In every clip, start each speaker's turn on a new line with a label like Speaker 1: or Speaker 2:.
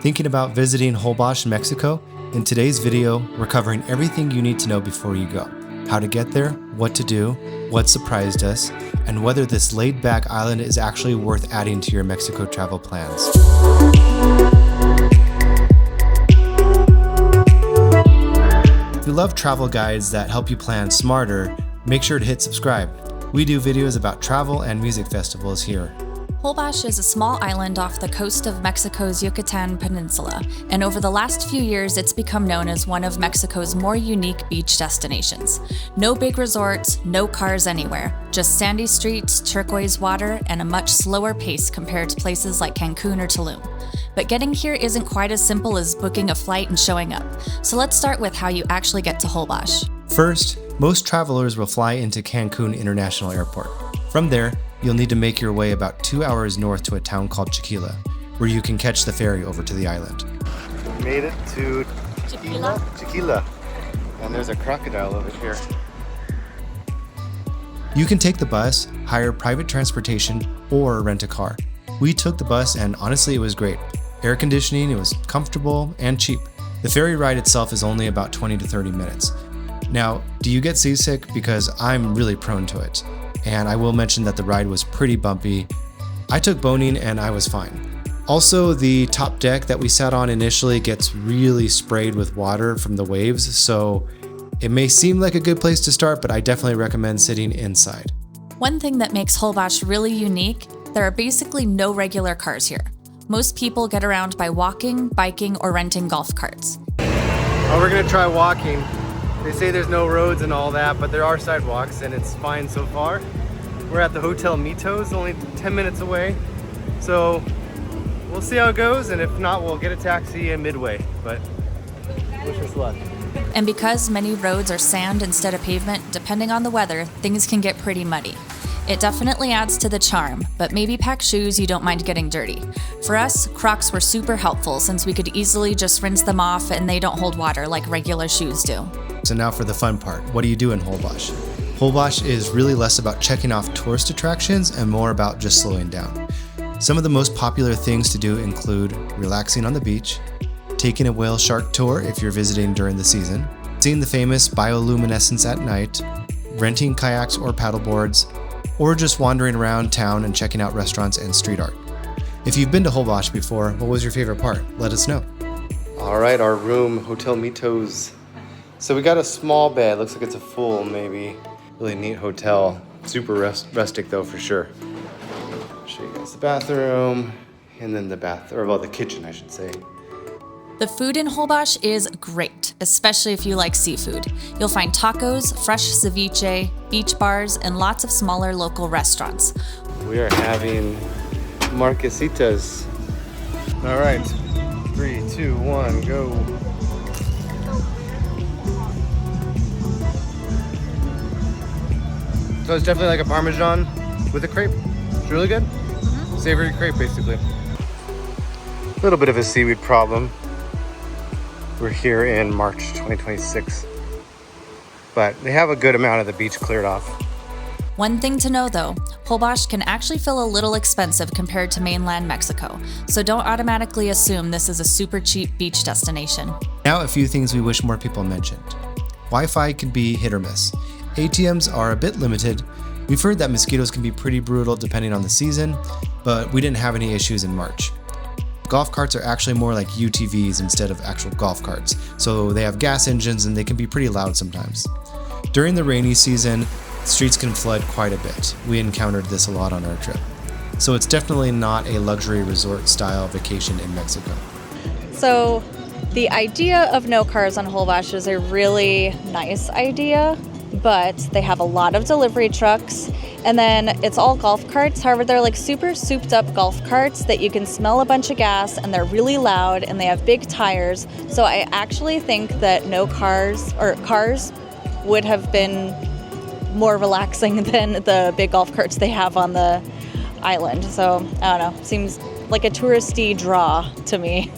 Speaker 1: Thinking about visiting Holbox, Mexico? In today's video, we're covering everything you need to know before you go. How to get there, what to do, what surprised us, and whether this laid-back island is actually worth adding to your Mexico travel plans. If you love travel guides that help you plan smarter, make sure to hit subscribe. We do videos about travel and music festivals here.
Speaker 2: Holbox is a small island off the coast of Mexico's Yucatan Peninsula, and over the last few years it's become known as one of Mexico's more unique beach destinations. No big resorts, no cars anywhere, just sandy streets, turquoise water, and a much slower pace compared to places like Cancun or Tulum. But getting here isn't quite as simple as booking a flight and showing up, so let's start with how you actually get to Holbox.
Speaker 1: First, most travelers will fly into Cancun International Airport. From there, you'll need to make your way about 2 hours north to a town called Chiquila, where you can catch the ferry over to the island.
Speaker 3: Made it to Chiquila. And there's a crocodile over here.
Speaker 1: You can take the bus, hire private transportation, or rent a car. We took the bus and honestly it was great. Air conditioning, it was comfortable and cheap. The ferry ride itself is only about 20 to 30 minutes. Now, do you get seasick? Because I'm really prone to it. And I will mention that the ride was pretty bumpy. I took boning and I was fine. Also, the top deck that we sat on initially gets really sprayed with water from the waves, so it may seem like a good place to start, but I definitely recommend sitting inside.
Speaker 2: One thing that makes Holbox really unique, there are basically no regular cars here. Most people get around by walking, biking, or renting golf carts.
Speaker 3: Oh, we're gonna try walking. They say there's no roads and all that, but there are sidewalks and it's fine so far. We're at the Hotel Mitos, only 10 minutes away. So we'll see how it goes, and if not, we'll get a taxi in Midway, but wish us luck.
Speaker 2: And because many roads are sand instead of pavement, depending on the weather, things can get pretty muddy. It definitely adds to the charm, but maybe pack shoes you don't mind getting dirty. For us, Crocs were super helpful since we could easily just rinse them off and they don't hold water like regular shoes do.
Speaker 1: So now for the fun part, what do you do in Holbox? Holbox is really less about checking off tourist attractions and more about just slowing down. Some of the most popular things to do include relaxing on the beach, taking a whale shark tour if you're visiting during the season, seeing the famous bioluminescence at night, renting kayaks or paddleboards, or just wandering around town and checking out restaurants and street art. If you've been to Holbox before, what was your favorite part? Let us know.
Speaker 3: All right, our room, Hotel Mitos. So we got a small bed, looks like it's a full maybe. Really neat hotel. Super rustic though for sure. Show you guys the bathroom, and then the kitchen I should say.
Speaker 2: The food in Holbox is great, especially if you like seafood. You'll find tacos, fresh ceviche, beach bars, and lots of smaller local restaurants.
Speaker 3: We are having marquesitas. All right, 3, 2, 1, go. So it's definitely like a Parmesan with a crepe. It's really good. Savory crepe, basically. A little bit of a seaweed problem. We're here in March 2026, but they have a good amount of the beach cleared off.
Speaker 2: One thing to know though, Holbox can actually feel a little expensive compared to mainland Mexico, so don't automatically assume this is a super cheap beach destination.
Speaker 1: Now a few things we wish more people mentioned. Wi-Fi can be hit or miss. ATMs are a bit limited. We've heard that mosquitoes can be pretty brutal depending on the season, but we didn't have any issues in March. Golf carts are actually more like UTVs instead of actual golf carts, so they have gas engines and they can be pretty loud sometimes. During the rainy season, streets can flood quite a bit. We encountered this a lot on our trip. So it's definitely not a luxury resort style vacation in Mexico.
Speaker 4: So the idea of no cars on Holbox is a really nice idea, but they have a lot of delivery trucks, and then it's all golf carts. However, they're like super souped up golf carts that you can smell a bunch of gas, and they're really loud, and they have big tires. So I actually think that no cars, or cars, would have been more relaxing than the big golf carts they have on the island. So I don't know, seems like a touristy draw to me.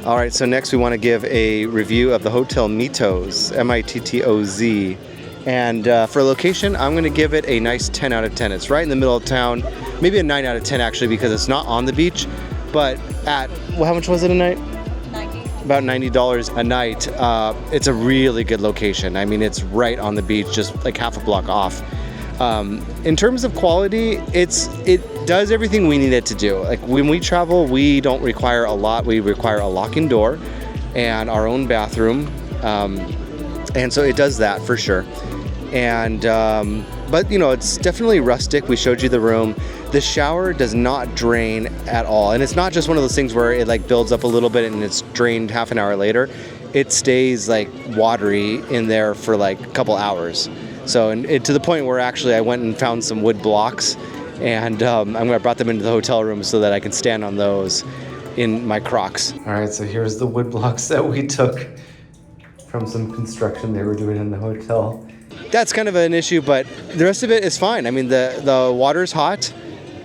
Speaker 3: All right, so next we want to give a review of the Hotel Mitos, M-I-T-T-O-Z. And for location, I'm going to give it a nice 10 out of 10. It's right in the middle of town, maybe a 9 out of 10 actually, because it's not on the beach, but at, well, how much was it a night? About $90 a night. It's a really good location. I mean, it's right on the beach, just like half a block off. In terms of quality, it does everything we need it to do. Like when we travel, we don't require a lot. We require a locking door and our own bathroom. And so it does that for sure. And, but you know, it's definitely rustic. We showed you the room. The shower does not drain at all. And it's not just one of those things where it like builds up a little bit and it's drained half an hour later. It stays like watery in there for like a couple hours. So, and to the point where actually I went and found some wood blocks and I brought them into the hotel room so that I can stand on those in my Crocs. All right, so here's the wood blocks that we took from some construction they were doing in the hotel. That's kind of an issue, but the rest of it is fine. I mean, the water's hot.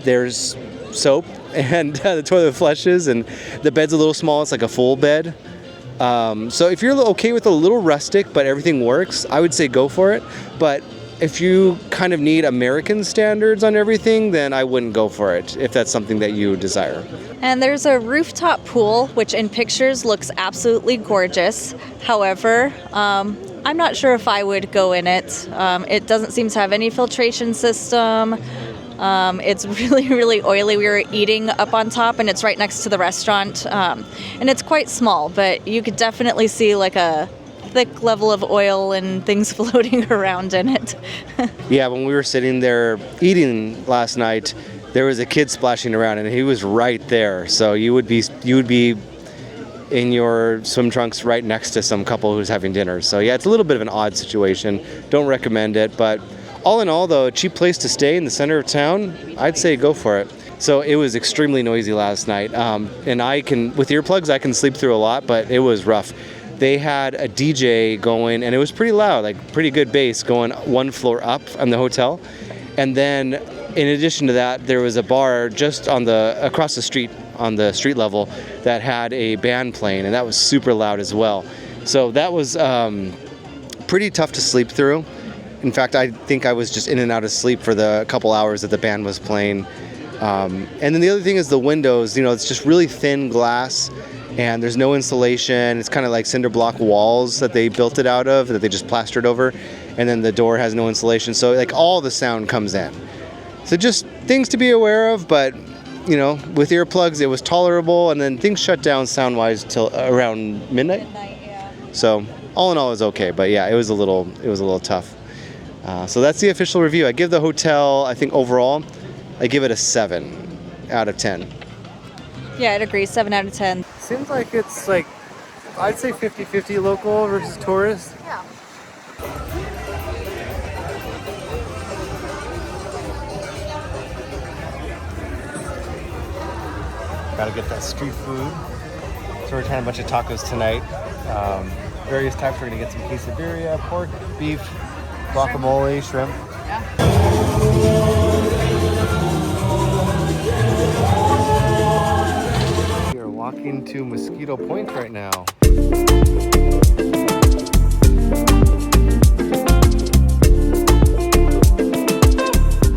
Speaker 3: There's soap and the toilet flushes, and the bed's a little small. It's like a full bed. So if you're okay with a little rustic, but everything works, I would say go for it. But if you kind of need American standards on everything, then I wouldn't go for it if that's something that you desire.
Speaker 4: And there's a rooftop pool, which in pictures looks absolutely gorgeous. However, I'm not sure if I would go in it. It doesn't seem to have any filtration system. It's really, really oily. We were eating up on top, and it's right next to the restaurant. And it's quite small, but you could definitely see like a thick level of oil and things floating around in it.
Speaker 3: Yeah, when we were sitting there eating last night, there was a kid splashing around, and he was right there. So you would be in your swim trunks right next to some couple who's having dinner. So yeah, it's a little bit of an odd situation. Don't recommend it, but all in all, though, a cheap place to stay in the center of town, I'd say go for it. So it was extremely noisy last night, and with earplugs, I can sleep through a lot, but it was rough. They had a DJ going, and it was pretty loud, like pretty good bass going one floor up on the hotel. And then in addition to that, there was a bar just across the street, on the street level, that had a band playing, and that was super loud as well. So that was pretty tough to sleep through. In fact, I think I was just in and out of sleep for the couple hours that the band was playing. And then the other thing is the windows. You know, it's just really thin glass, and there's no insulation. It's kind of like cinder block walls that they built it out of, that they just plastered over. And then the door has no insulation. So like all the sound comes in. So just things to be aware of, but you know, with earplugs, it was tolerable. And then things shut down sound-wise till around midnight.
Speaker 4: Yeah.
Speaker 3: So all in all, it was okay. But yeah, it was a little tough. So that's the official review. I give the hotel, I think overall, I give it a 7 out of 10.
Speaker 4: Yeah, I'd agree. 7 out of 10.
Speaker 3: Seems like it's like, I'd say 50-50 local versus tourist.
Speaker 4: Yeah.
Speaker 3: Gotta get that street food. So we're trying a bunch of tacos tonight. Various types. We're gonna get some quesadilla, pork, beef, guacamole, shrimp. We are walking to Mosquito Point right now.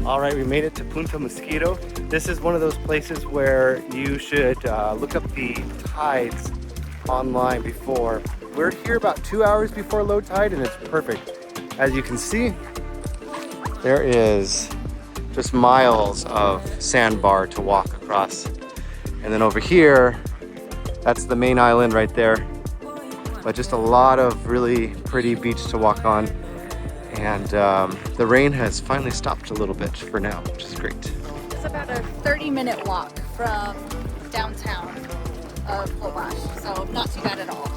Speaker 3: All right, we made it to Punta Mosquito. This is one of those places where you should look up the tides online before. We're here about 2 hours before low tide, and it's perfect. As you can see, there is just miles of sandbar to walk across. And then over here, that's the main island right there. But just a lot of really pretty beach to walk on. And the rain has finally stopped a little bit for now, which is great.
Speaker 4: It's about a 30-minute walk from downtown of Holbox, so not too bad at all.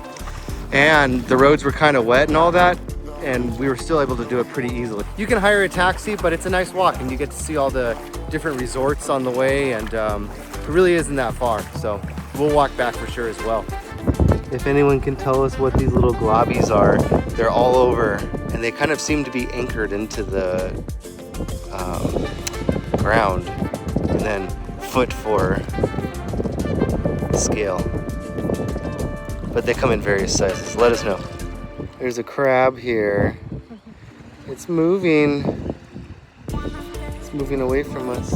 Speaker 3: And the roads were kind of wet and all that, and we were still able to do it pretty easily. You can hire a taxi, but it's a nice walk, and you get to see all the different resorts on the way, and it really isn't that far, so we'll walk back for sure as well. If anyone can tell us what these little globbies are, they're all over, and they kind of seem to be anchored into the ground, and then foot for scale. But they come in various sizes. Let us know. There's a crab here. It's moving. It's moving away from us.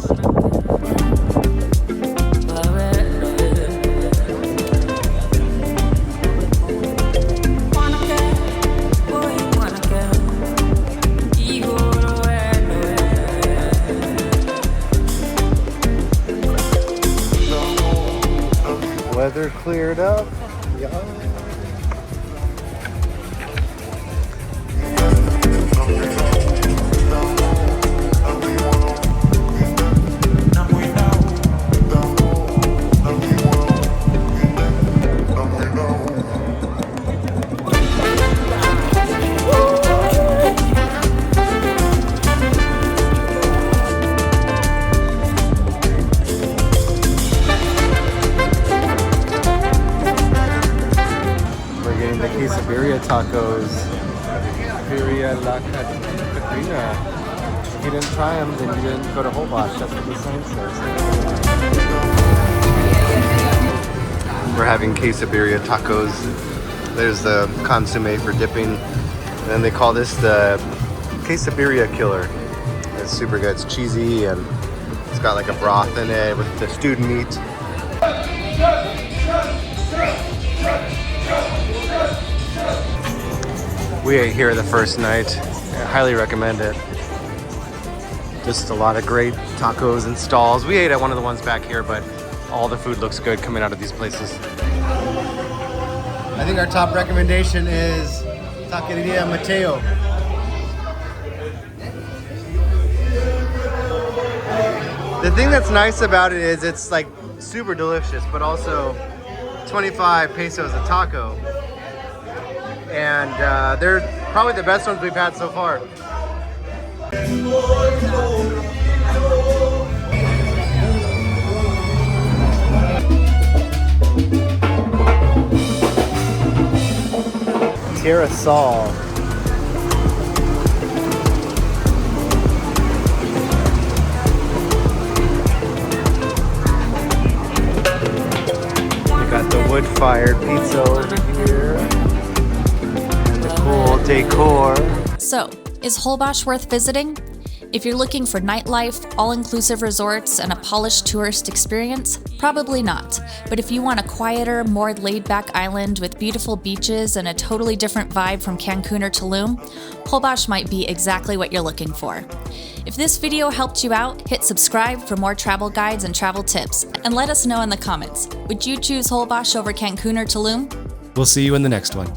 Speaker 3: weather cleared up. Yeah. The quesadilla tacos, Ferry La Catrina. If you didn't try them, then you didn't go to Holbox. That's what the sign says. We're having quesadilla tacos. There's the consomme for dipping, and then they call this the quesadilla killer. It's super good. It's cheesy and it's got like a broth in it with the stewed meat. We ate here the first night. I highly recommend it. Just a lot of great tacos and stalls. We ate at one of the ones back here, but all the food looks good coming out of these places. I think our top recommendation is Taqueria Mateo. The thing that's nice about it is it's like super delicious, but also 25 pesos a taco. And they're probably the best ones we've had so far. Tirasol. We got the wood-fired pizza over here. Cool decor.
Speaker 2: So, is Holbox worth visiting? If you're looking for nightlife, all-inclusive resorts, and a polished tourist experience, probably not. But if you want a quieter, more laid-back island with beautiful beaches and a totally different vibe from Cancun or Tulum, Holbox might be exactly what you're looking for. If this video helped you out, hit subscribe for more travel guides and travel tips, and let us know in the comments. Would you choose Holbox over Cancun or Tulum?
Speaker 1: We'll see you in the next one.